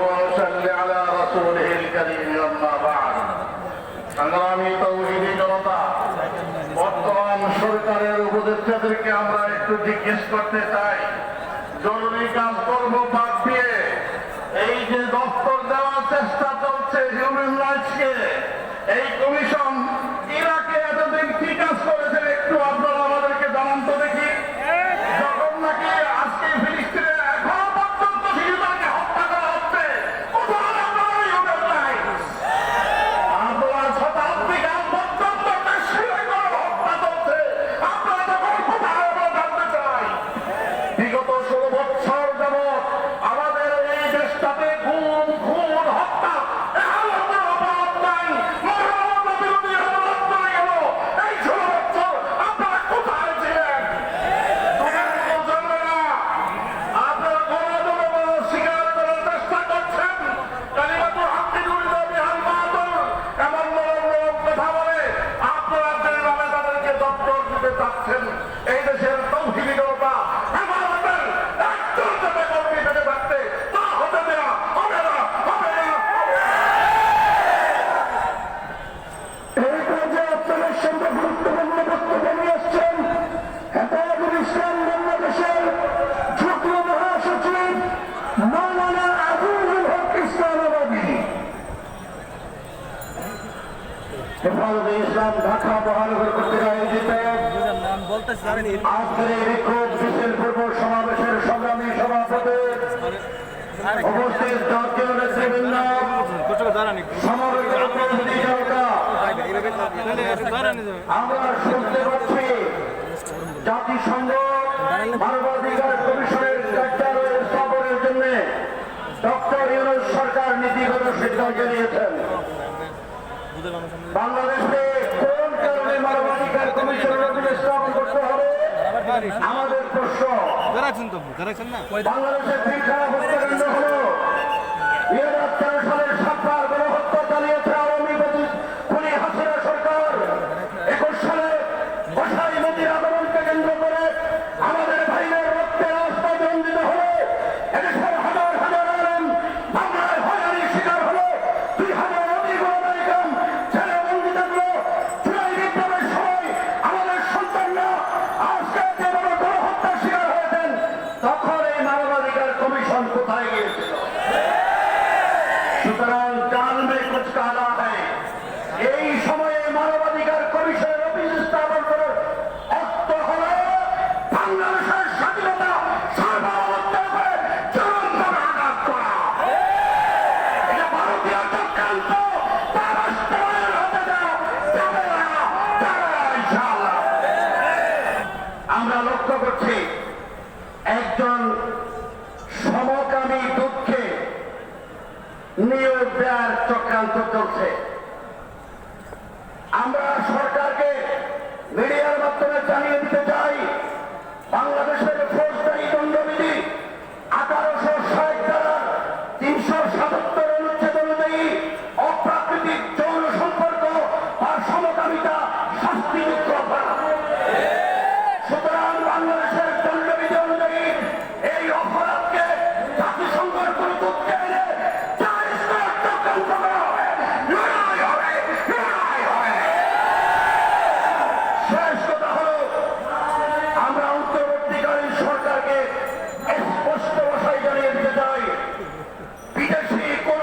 ونصلي على رسوله الكريم أما بعد সংগ্রামী তৌহিদি জনতা বর্তমান সরকারের উপদেষ্টাদেরকে আমরা একটু জিজ্ঞেস করতে চাই জরুরি কাজকর্ম বাদ দিয়ে এই যে দপ্তর দেওয়ার চেষ্টা চলছে হিউম্যান রাইটসকে এই কমিশন ইরাকে এতদিন কি কাজ করেছেন একটু আপনারা আমাদেরকে জানান তো দেখি যখন নাকি আজকে ফিলিস্তিনে এখন পর্যন্ত শিশুদেরকে হত্যা করা হচ্ছে কোথায় আপনারা হিউম্যান রাইটস আপনারা শতাব্দীকাল পর্যন্ত কাশ্মীরে কোনো হত্যা চলছে আপনারা তখন কোথায় আমরা জানতে চাই বিগত 16 বছর যাবৎ আমাদের এই দেশটাতে খুন হত্যা এই দেশের তৌহিদি জনতা আমাদের একজন যাতে কর্মী বেঁচে থাকতে তা হতে দেওয়া হবে না এই পর্যায়ে আপনাদের সঙ্গে গুরুত্বপূর্ণ বক্তব্য নিয়ে আসছেন হেফাজতুল ইসলাম বাংলাদেশের যুগ্ম মহাসচিব মাওলানা আবুল হক ইসলামাবাদী। হেফাজতুল ইসলাম ঢাকা মহানগর কর্তৃক আয়োজিত আজকের এই বিক্ষোভ মিছিল পূর্ব সমাবেশের সংগ্রামী সভাপতি উপস্থিত জাতীয় নেতৃবৃন্দ সমবেত প্রতিনিধি জনতা আমরা শুনতে পাচ্ছি জাতিসংঘ মানবাধিকার কমিশনের কার্যালয় স্থাপনের জন্য ডক্টর ইউনূস সরকার নীতিগত সিদ্ধান্ত নিয়েছেন। বাংলাদেশে কোন কারণে মানবাধিকার কমিশনের অধীনে স্থাপন করতে হবে আমাদের প্রশ্ন। বাংলাদেশের দীর্ঘ হত্যাকাণ্ড হল 2013 সালের 7বার গণহত্যা চালিয়েছে আওয়ামী খুনি হাসিনা সরকার। 21 সালে বসাই নদীর আন্দোলনকে কেন্দ্র করে আমাদের ভাইদের রক্তের রাস্তা বঞ্চিত হলে এদেশের হাজার হাজার আলেম বাংলায় হয়রানির শিকার হলো। 2000 অধিক আমেরিকান ছেলে বঞ্চিত হলো। জুলাই বিপ্লবের সময় আমাদের সন্তানরা আজকে যেভাবে গণহত্যার শিকার হয়েছেন তখন এই মানবাধিকার কমিশন কোথায় গিয়েছিল? সুতরাং জান মে কুছ কালা হয় এই সময়ে মানবাধিকার কমিশনের অফিস স্থাপন করার অর্থ হল বাংলাদেশের স্বাধীনতা সার্বভৌমত্বের উপরে চরমভাবে আঘাত করা। এটা ভারতীয় চক্রান্ত, তা বাস্তবায়ন হতে দেওয়া যাবে না, ইনশাআল্লাহ। আমরা লক্ষ্য করছি একজন সমকামী দুঃখে নিয়োগ দেওয়ার চক্রান্ত চলছে। আমরা সরকারকে মিডিয়ার মাধ্যমে জানিয়ে দিতে চাই বাংলাদেশের ফৌজদারি দণ্ডবিধি 1860 ধারা 377 অনুচ্ছেদ অনুযায়ী অপ্রাকৃতিক যৌন সম্পর্ক বা সমকামিতা শাস্তিযোগ্য অপরাধ। সুতরাং বাংলাদেশের দণ্ডবিধি অনুযায়ী এই অপরাধকে জাতিসংঘের কোন তথ্যে এনে চক্রান্ত করা হবে, লড়াই হবে। শেষ কথা হলো আমরা অন্তর্বর্তীকালীন সরকারকে স্পষ্ট ভাষায় জানিয়ে দিতে চাই বিদেশি কোন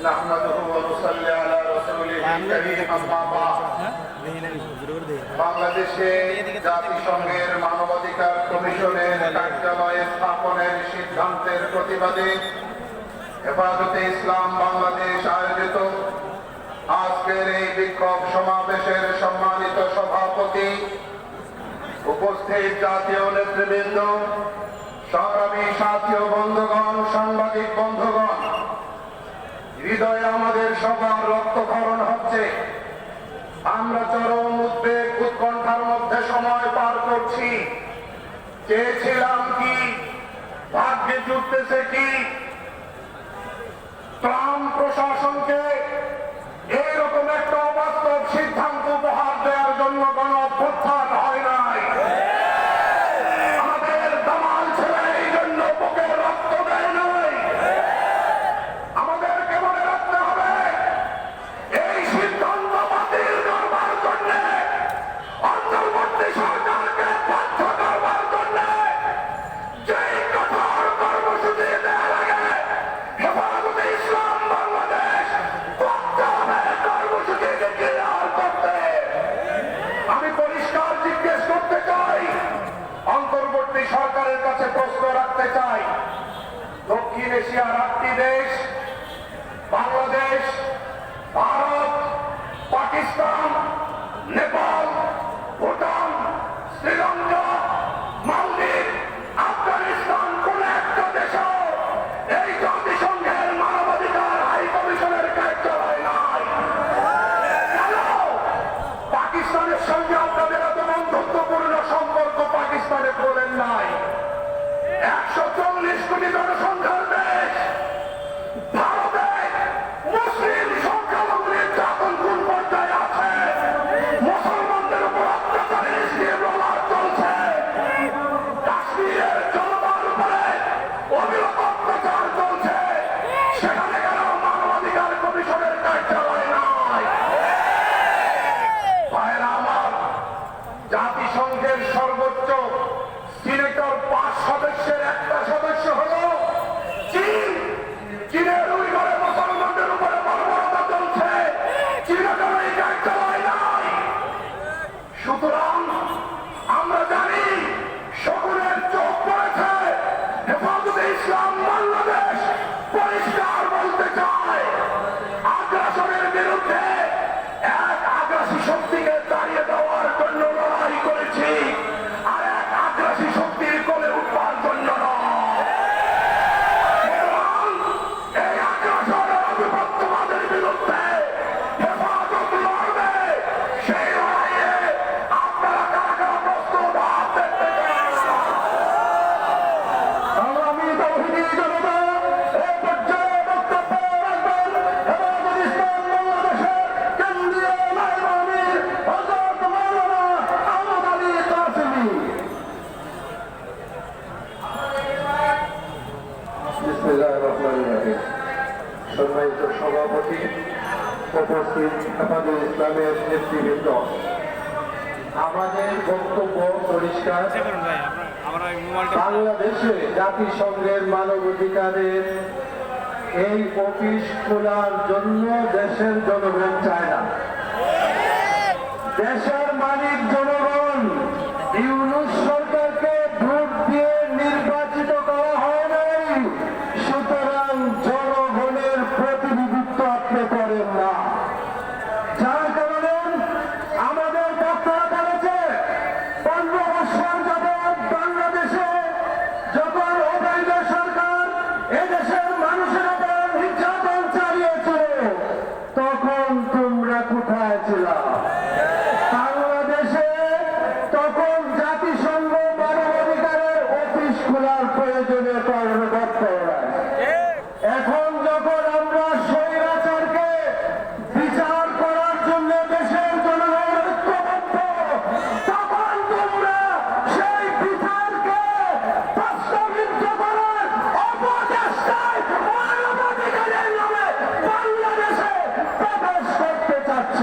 نحمده ونصلي على رسوله الكريم أما بعد বাংলাদেশে জাতিসংঘের মানবাধিকার কমিশনের কার্যালয় স্থাপনের সিদ্ধান্তের প্রতিবাদে হেফাজতে ইসলাম বাংলাদেশ আয়োজিত আজকের এই বিক্ষোভ সমাবেশের সম্মানিত সভাপতি, উপস্থিত জাতীয় নেতৃবৃন্দ, সংগ্রামী সাথী ও বন্ধুগণ, সাংবাদিক বন্ধুগণ, হৃদয়ে আমাদের সবার রক্তক্ষরণ হচ্ছে। আমরা চরম উদ্বেগ উৎকণ্ঠার মধ্যে সময় পার করছি। চেয়েছিলাম কি, ভাগ্যে জুটতেছে কি, ট্রাম্প প্রশাসনকে এইরকম একটা অবাস্তব সিদ্ধান্ত উপহার দেওয়ার জন্য গণ অভ্যুত্থান হয় নাই। আমাদের দামাল ছেলে এই জন্য বুকে রক্ত দেয় নাই। আমাদেরকে মনে রাখতে হবে, এই সিদ্ধান্ত বাতিল করবার জন্য, অন্তর্বর্তী সরকারকে বাধ্য করবার জন্য যে কঠোর কর্মসূচি দেওয়া লাগে, হেফাজতে ইসলাম বাংলাদেশ কর্মসূচিকে ক্লিয়ার করতে। আমি পরিষ্কার জিজ্ঞেস করতে চাই, অন্তর্বর্তী সরকারের কাছে প্রশ্ন রাখতে চাই, দক্ষিণ এশিয়ার 8টি দেশ, বাংলাদেশ, ভারত, পাকিস্তান, নেপাল, ভুটান, শ্রীলঙ্কা, মালদ্বীপ, আফগানিস্তান, কোন একটা দেশও এই জাতিসংঘের মানবাধিকার হাই কমিশনের কার্যালয় নাই। কেন? পাকিস্তানের সঙ্গে আপনাদের এত বন্ধুত্বপূর্ণ সম্পর্ক পাকিস্তানে বলেন নাই। 140 কোটি জনসংখ্যার দেশ ভারতে মুসলিম সংখ্যালঘু নির্যাতন কোন পর্যায়ে আছে? মুসলমানদের উপর অত্যাচারের স্টিমরোলার চলছে। কাশ্মীরের জনতার উপরে অবিরত অত্যাচার চলছে। সেখানে কেন মানবাধিকার কমিশনের কার্যালয় নাই? ভাইরা আমার, জাতিসংঘের সর্বোচ্চ সিনেটর 5 সদস্যের একটা সদস্য হল চীন। চীনের উইঘুরে মুসলমানদের উপরে বর্বরতা চলছে। চীনের এই কার্যালয় নাই। সুতরাং আমরা জানি শকুনের চোখ পড়েছে। হেফাজতে ইসলাম বাংলাদেশ পরিষ্কার বলতে চায়, আগ্রাসনের বিরুদ্ধে এক আগ্রাসী শক্তিকে তাড়িয়ে দেওয়ার জন্য লড়াই করেছি, আর এক আগ্রাসী শক্তির কোলে উঠবার জন্য নয়। এই আগ্রাসনের আধিপত্যবাদের বিরুদ্ধে হেফাজত লড়বে। সেই লড়াইয়ে আপনারা কারা কারা প্রস্তুত হাত দেখতে চান? সংগ্রামী তৌহিদি জনতা, এই পর্যায়ে বক্তব্য রাখবেন হেফাজত ইসলাম বাংলাদেশের কেন্দ্রীয় নায়েব আমির হযরত মাওলানা আহমদ আলী কাসেমী। বিসমিল্লাহির রহমানির রহিম। সম্মানিত সভাপতি, উপস্থিত হেফাজত ইসলামের নেতৃবৃন্দ, আমাদের বক্তব্য পরিষ্কার। বাংলাদেশে জাতিসংঘের মানবাধিকারের এই অফিস খোলার জন্য দেশের জনগণ চায় না। দেশের মালিক জনগণ। ইউনূস সরকারকে ভোট দিয়ে নির্বাচিত করা হয় নাই। সুতরাং জনগণের প্রতিনিধিত্ব আপনি করেন না। যার কারণে আমাদের বক্তারা বলেছে, 15 বছর যাবৎ বাংলাদেশে যখন অবৈধ সরকার এদেশের মানুষের উপর নির্যাতন চালিয়েছিল, তখন তোমরা কোথায় ছিলা? বাংলাদেশে তখন জাতিসংঘ মানবাধিকারের অফিস খোলার প্রয়োজনীয়তা অনুভব করে নাই। এখন যখন আমরা স্বৈরাচারকে বিচার করার জন্য দেশের জনগণ ঐক্যবদ্ধ, তখন তোমরা সেই বিচারকে বাস্তবায়িত করার অপচেষ্টায় মানবাধিকারের নামে বাংলাদেশে প্রবেশ করতে চাচ্ছ।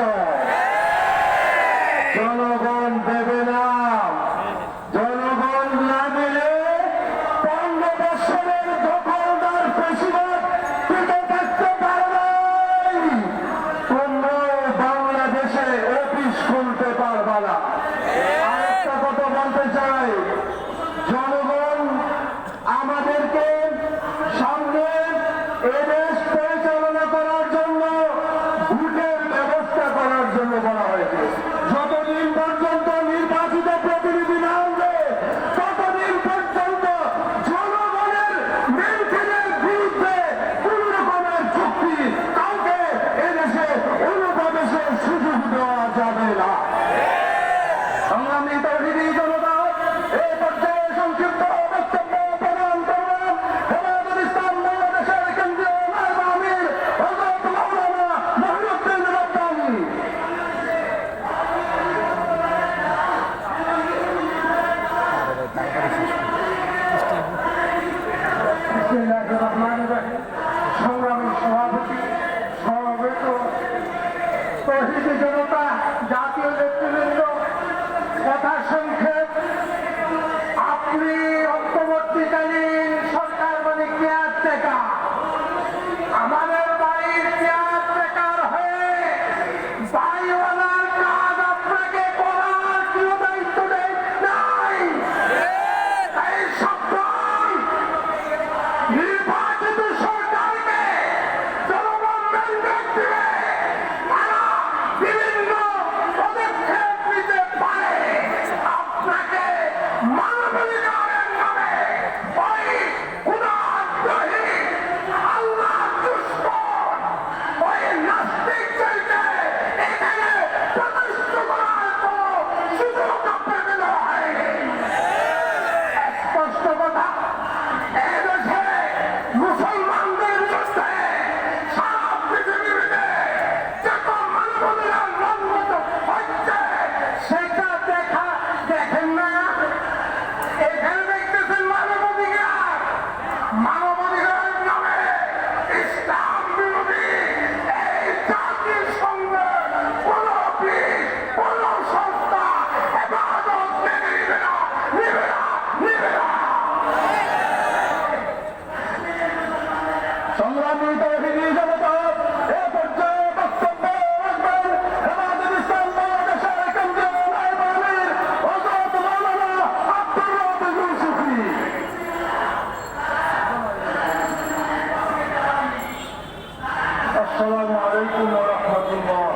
السلام عليكم ورحمة الله.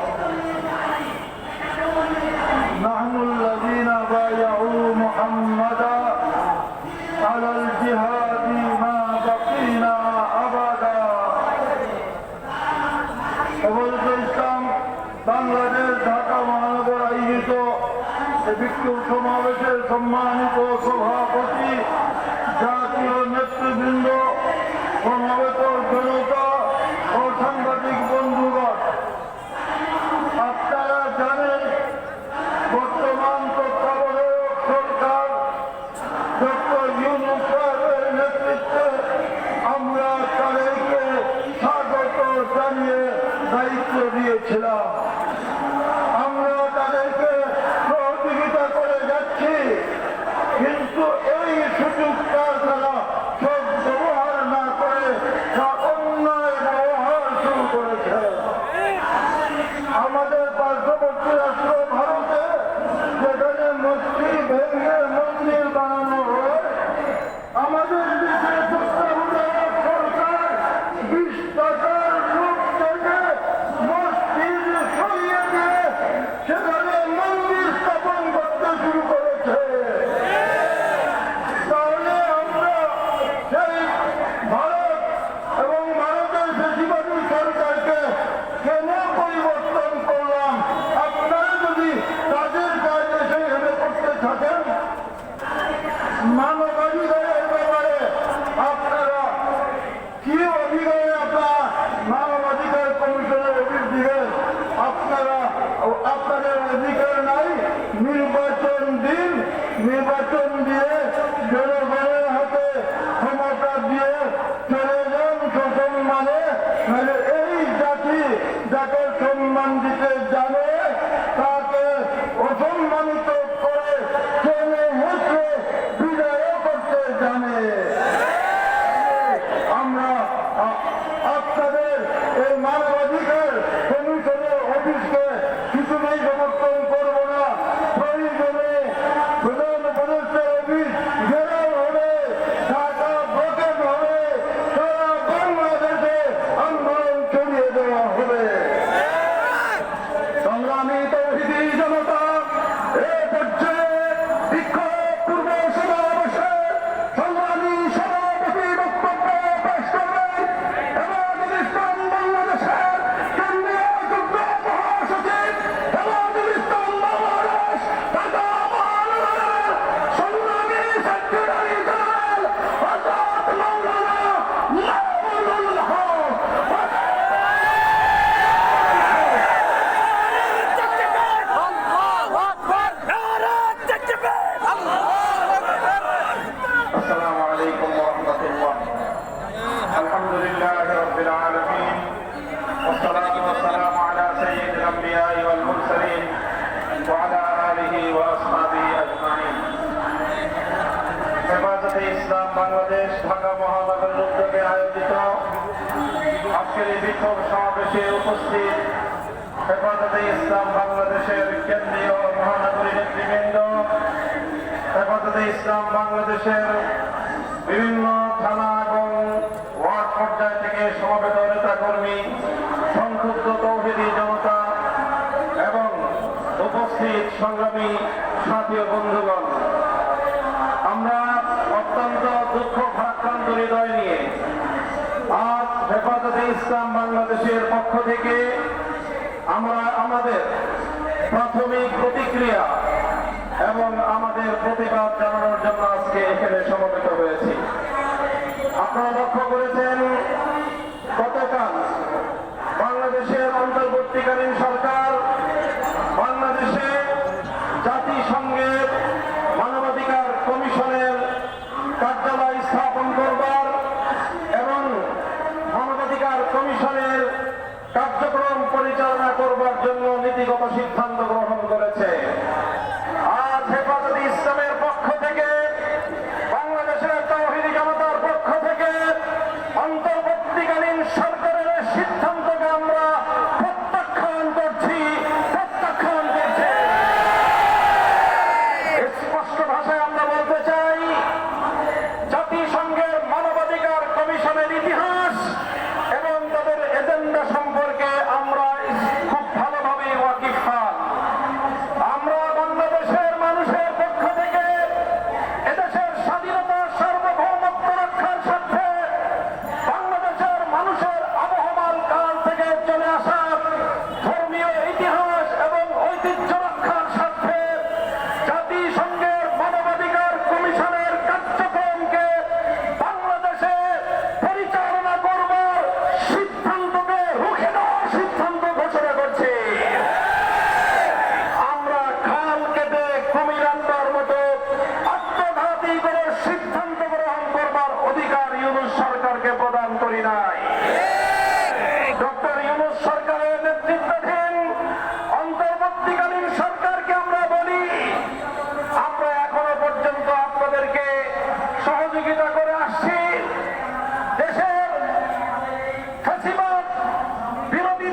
نحن الذين بايعوا محمدا على الجهاد ما بقينا أبدا. ইসলাম বাংলাদেশ ঢাকা মহানগর আয়োজিত বিক্ষোভ সমাবেশের সম্মানিত সভাপতি, জাতীয় নেতৃবৃন্দ, সমাবেত জনতা ও সাংবাদিক বন্ধুগণ, আপনারা জানেন বর্তমান তত্ত্বাবধায়ক সরকার ডক্টর ইউনূস সাহেবের নেতৃত্বে আমরা তাদেরকে স্বাগত জানিয়ে দায়িত্ব দিয়েছিলাম। আমরা তাদেরকে সহযোগিতা করে যাচ্ছি, কিন্তু এই সুযোগটা তারা সব ব্যবহার না করে অন্যায় ব্যবহার শুরু করেছে। আমাদের পার্শ্ববর্তী রাষ্ট্র ভারতে যেখানে মসজিদ ভেঙে মন্দির বানানো হয়, আমাদের দেশে তত্ত্বাবধায়ক সরকার 20 টাকার নোট থেকে মসজিদ সরিয়ে দিয়ে সেখানে মন্দির স্থাপন করতে শুরু করেছে। তাহলে আমরা সেই ভারত এবং ভারতের ফ্যাসিবাদী সরকারকে কেন পরিবর্তন করলাম? আপনারা যদি তাদের কাজে সেইভাবে করতে থাকেন, মানবাধিকারের ব্যাপারে আপনারা কি অধিকারে আপনার মানবাধিকার কমিশনের অফিস দিবেন? আপনাদের অধিকার নাই। নির্বাচন দিন, নির্বাচন দিয়ে জনগণের হাতে ক্ষমতা দিয়ে চলে যান সসম্মানে। নাহলে এই জাতি যাকে সম্মান দিতে জানে তাকে অসম্মানিত করে টেনে হেঁচড়ে বিদায় করতে জানে। আমরা আপনাদের এই মানবাধিকার কমিশনের অফিসকে কিছুতেই সমর্থন করব না। প্রয়োজনে প্রধান উপদেষ্টার অফিস ঘেরাও হবে, ঢাকা ব্লকেট হবে, সারা বাংলাদেশে আন্দোলন ছড়িয়ে দেওয়া হবে। সংগ্রামী তৌহিদি জনতা, এ পর্যায়ে বিক্ষোভ পূর্ব সমাবেশে সংগ্রামী সভাপতি বক্তব্য পেশ করবেন হেফাজতুল ইসলাম বাংলাদেশের কেন্দ্রীয় যুগ্ম মহাসচিব, হেফাজতুল ইসলাম বাংলাদেশ ঢাকা মহানগরের সংগ্রামী সেক্রেটারি জেনারেল হযরত মাওলানা মামুনুল হক। السلام عليكم ورحمة الله. الحمد لله رب العالمين، والصلاة والسلام على سيد الأنبياء والمرسلين وعلى آله وأصحابه أجمعين. হেফাজতে ইসলাম বাংলাদেশ ঢাকা মহানগরের উদ্যোগে আয়োজিত আজকের এই বিক্ষোভ সমাবেশে উপস্থিত হেফাজতে ইসলাম বাংলাদেশের কেন্দ্রীয় মহানগরী নেতৃবৃন্দ, হেফাজতে ইসলাম বাংলাদেশের বিভিন্ন থানা এবং ওয়ার্ড পর্যায় থেকে সমবেত নেতাকর্মী, সংক্ষুব্ধ তৌহিদি জনতা এবং উপস্থিত সংগ্রামী সাথী ও বন্ধুগণ, আমরা অত্যন্ত দুঃখ ভারাক্রান্ত হৃদয় নিয়ে আজ হেফাজতে ইসলাম বাংলাদেশের পক্ষ থেকে আমরা আমাদের প্রাথমিক প্রতিক্রিয়া এবং আমাদের প্রতিবাদ জানানোর জন্য আজকে এখানে সমবেত হয়েছি। আপনারা লক্ষ্য করেছেন, গতকাল বাংলাদেশের অন্তর্বর্তীকালীন সরকার বাংলাদেশে জাতিসংঘের মানবাধিকার কমিশনের কার্যালয় স্থাপন করবার এবং মানবাধিকার কমিশনের কার্যক্রম পরিচালনা করবার জন্য নীতিগত সিদ্ধান্ত গ্রহণ করেছে। আজ হেফাজতে ইসলামের পক্ষ থেকে, বাংলাদেশের তৌহিদি জনতার পক্ষ থেকে অন্তর্বর্তীকালীন সরকারের সিদ্ধান্তকে আমরা প্রত্যাখ্যান করছি।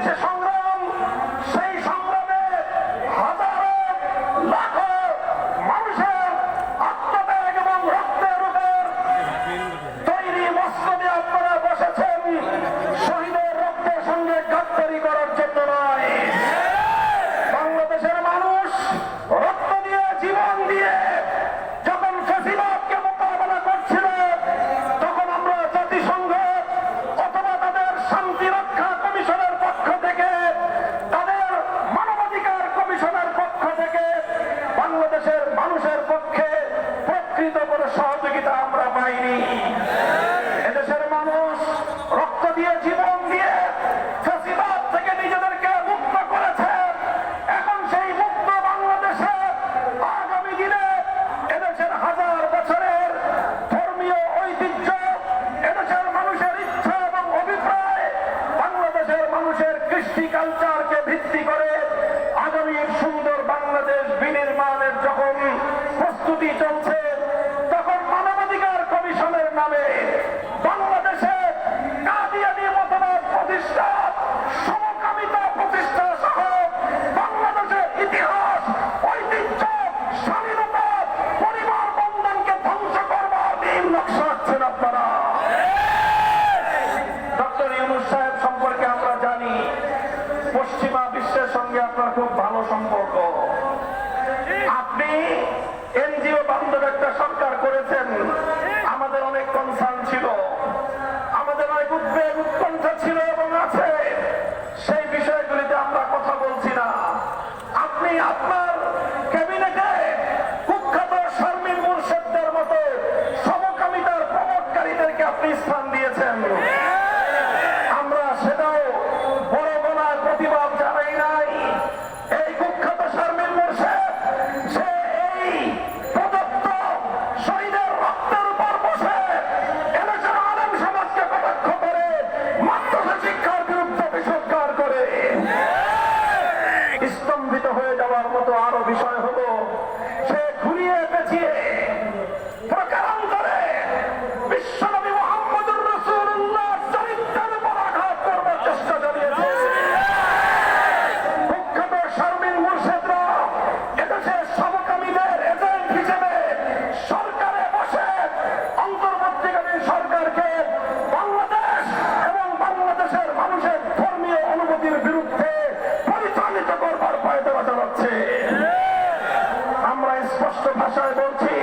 যে সংগ্রাম, সেই সংগ্রামে হাজারো লাখো মানুষের আত্মত্যাগ এবং রক্তের উপর তৈরি মসনদে আপনারা বসেছেন শহীদের রক্তের সঙ্গে গাদ্দারি করার জন্য নয়। বাংলাদেশের মানুষ রক্ত দিয়ে, জীবন দিয়ে যখন ফ্যাসিবাদকে মোকাবেলা করছিল, তখন আমরা জাতিসংঘ অথবা তাদের শান্তি রক্ষা কমিশনের পক্ষ থেকে, তাদের মানবাধিকার কমিশনের পক্ষ থেকে বাংলাদেশের মানুষের পক্ষে প্রকৃত করে সহযোগিতা আমরা পাইনি। এদেশের মানুষ রক্ত দিয়ে, জীবন দিয়ে ফ্যাসিবাদ থেকে নিজেদেরকে মুক্ত করেছে। এখন সেই মুক্ত বাংলাদেশে আগামী দিনে এদেশের হাজার বছরের ধর্মীয় ঐতিহ্য, এদেশের মানুষের ইচ্ছা এবং অভিপ্রায়, বাংলাদেশের মানুষের কৃষ্টি কালচারকে ভিত্তি করে আগামীর সুন্দর বাংলাদেশ বিনির্মাণের যখন প্রস্তুতি চলছে, তখন মানবাধিকার কমিশনের নামে বাংলাদেশে কাদিয়ানি মতবাদ প্রতিষ্ঠা, সমকামিতা প্রতিষ্ঠা সহ বাংলাদেশের ইতিহাস, ঐতিহ্য, স্বাধীনতা, পরিবার বন্ধনকে ধ্বংস করবার নীল নকশা আছেন আপনারা। ডক্টর ইউনূস সাহেব সম্পর্কে আমরা জানি পশ্চিমা বিশ্বের সঙ্গে আপনার খুব ভালো সম্পর্ক। আপনি এনজিও বান্ধব একটা সরকার করেছেন। আমাদের অনেক কনসার্ন ছিল, আমাদের অনেক উদ্বেগ উৎকণ্ঠা ছিল এবং আছে। সেই বিষয়গুলিতে আমরা কথা বলছি না। আপনি আপনার ক্যাবিনেটে কুখ্যাত শারমিন মুর্শেদদের মতো সমকামিতার প্রমোটকারীদেরকে আপনি স্থান দিয়েছেন। আমরা সেটাও বড় গলায় প্রতিবাদ জানাই নাই। এই কুখ্যাত শারমিন মুর্শেদ, সে এই প্রদত্ত শহীদের রক্তের উপর বসে এদেশের আলেম সমাজকে কটাক্ষ করে, মাদ্রাসা শিক্ষার বিরুদ্ধে বিষোদ্গার করে। স্তম্ভিত হয়ে যাওয়ার মতো আরো বিষয় হলো, সে ঘুরিয়ে পেঁচিয়ে প্রকারান্তরে বিশ্বনবী মুহাম্মদুর রাসূলুল্লাহর চরিত্রের উপর আঘাত করবার চেষ্টা চালিয়েছে। কুখ্যাত শারমিন মুর্শেদরা এদেশের সমকামীদের এজেন্ট হিসেবে সরকারে বসে অন্তর্বর্তীকালীন সরকারকে বাংলাদেশ এবং বাংলাদেশের মানুষের ধর্মীয় অনুভূতির বিরুদ্ধে পরিচালিত করবার পায়তারা চালাচ্ছে। আমরা স্পষ্ট ভাষায় বলছি,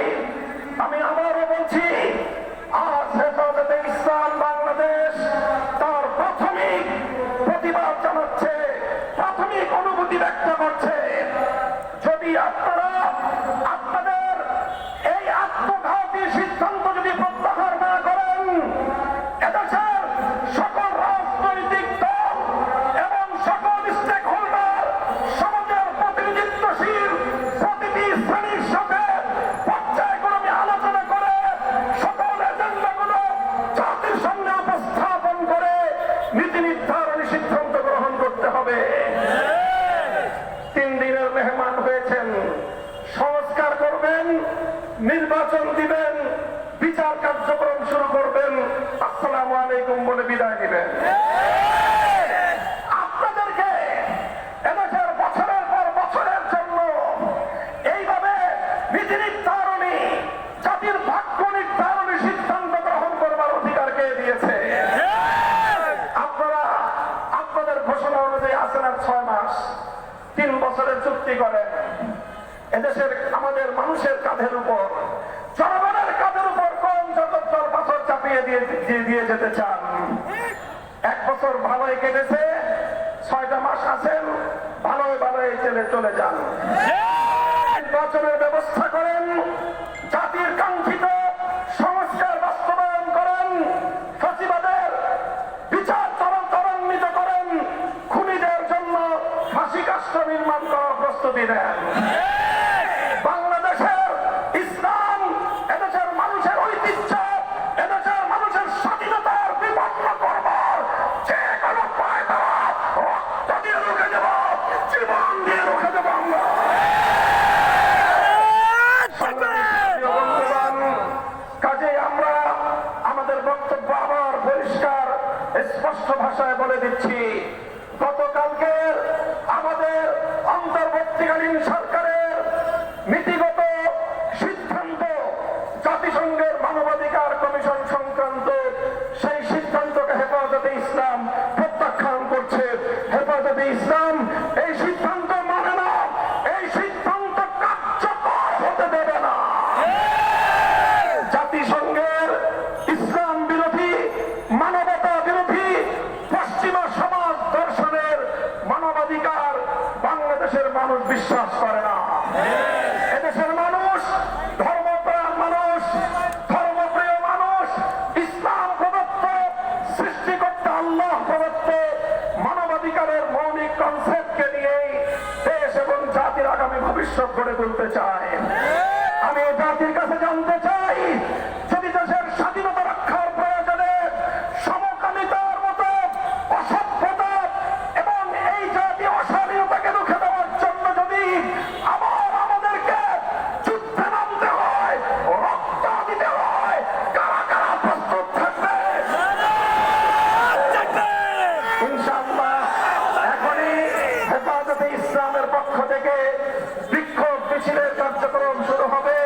আমি আবারও বলছি, আজ হেফাজতে ইসলাম বাংলাদেশ তার প্রাথমিক প্রতিবাদ জানাচ্ছে, প্রাথমিক অনুভূতি ব্যক্ত করছে। যদি আপনারা আপনাদের এই আত্মঘাতী সিদ্ধান্ত যদি প্রত্যাহার না করেন, এদেশের সকল রাজনৈতিক দল এবং সকল স্টেক হোল্ডার, সমাজের প্রতিনিধিত্বশীল প্রতিটি শ্রেণীর সাথে পর্যায়ক্রমে আলোচনা করে সকল এজেন্ডাগুলো জাতির সামনে উপস্থাপন করে নীতি নির্ধারণী সিদ্ধান্ত গ্রহণ করতে হবে। 3 দিনের মেহমান হয়েছেন, সংস্কার করবেন, নির্বাচন দিবেন, বিচার কার্যক্রম শুরু করবেন, আসসালামু আলাইকুম বলে বিদায় দিবেন। আপনাদেরকে এদেশের বছরের পর বছরের জন্য এইভাবে নীতি নির্ধারণী, জাতির ভাগ্য নির্ধারণী সিদ্ধান্ত গ্রহণ করবার অধিকার কে দিয়েছে? আপনারা আপনাদের ঘোষণা অনুযায়ী আছেন আর 6 মাস, 3 বছরের চুক্তি করেন। এদেশের আমাদের মানুষের কাঁধের উপর, জনগণের কাঁধের উপর কোন জগদ্দল পাথর চাপিয়ে দিয়ে যেতে চান? 1 বছর ভালোই কেটেছে, 6টা মাস আছেন, ভালোই ভালোই চলে যান। নির্বাচনের ব্যবস্থা করেন, জাতির কাঙ্ক্ষিত সংস্কার বাস্তবায়ন করেন, ফ্যাসিবাদের বিচার ত্বরান্বিত করেন, খুনিদের জন্য ফাঁসি কাষ্ঠ নির্মাণ করার প্রস্তুতি নেন। বাংলাদেশের ইসলাম, এদেশের মানুষের ঐতিহ্য, এদেশের মানুষের স্বাধীনতার বিপন্ন করবার যে কোনো পায়তারা রক্ত দিয়ে রুখে দেব, জীবন দিয়ে রুখে দেব আমরা। কাজে আমরা আমাদের বক্তব্য আবার পরিষ্কার স্পষ্ট ভাষায় বলে দিচ্ছি, গতকাল বিশ্বাস করে না। এদেশের মানুষ ধর্মপ্রাণ মানুষ, ধর্মপ্রিয় মানুষ, ইসলাম প্রদত্ত, সৃষ্টিকর্তা আল্লাহ প্রদত্ত মানবাধিকারের মৌলিক কনসেপ্টকে নিয়েই দেশ এবং জাতির আগামী ভবিষ্যৎ গড়ে তুলতে চায়। আমি এই জাতির কাছে জানতে চাই, যদি দেশের স্বাধীনতা রক্ষার প্রয়োজনে সমকামিতার মতো অসভ্যতা এবং এই জাতীয় অশালীনতাকে রুখে দেওয়ার জন্য যদি আবার আমাদেরকে যুদ্ধে নামতে হয়, রক্ত দিতে হয়, কারা কারা প্রস্তুত থাকবে? ইনশাআল্লাহ এখনই হেফাজতে ইসলামের পক্ষ থেকে বিক্ষোভ মিছিলের কার্যক্রম শুরু হবে।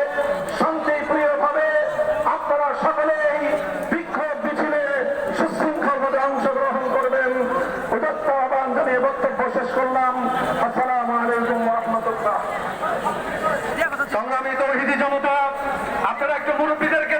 শান্তিপ্রিয়ভাবে আপনারা সকলেই বিক্ষোভ মিছিলে সুশৃঙ্খলভাবে অংশগ্রহণ করবেন। উদাত্ত আহ্বান জানিয়ে বক্তব্য শেষ করলাম। আসসালামু আলাইকুম ওয়া রাহমাতুল্লাহ। সংগ্রামী তৌহিদি জনতা, আপনারা একটু মুরব্বীদেরকে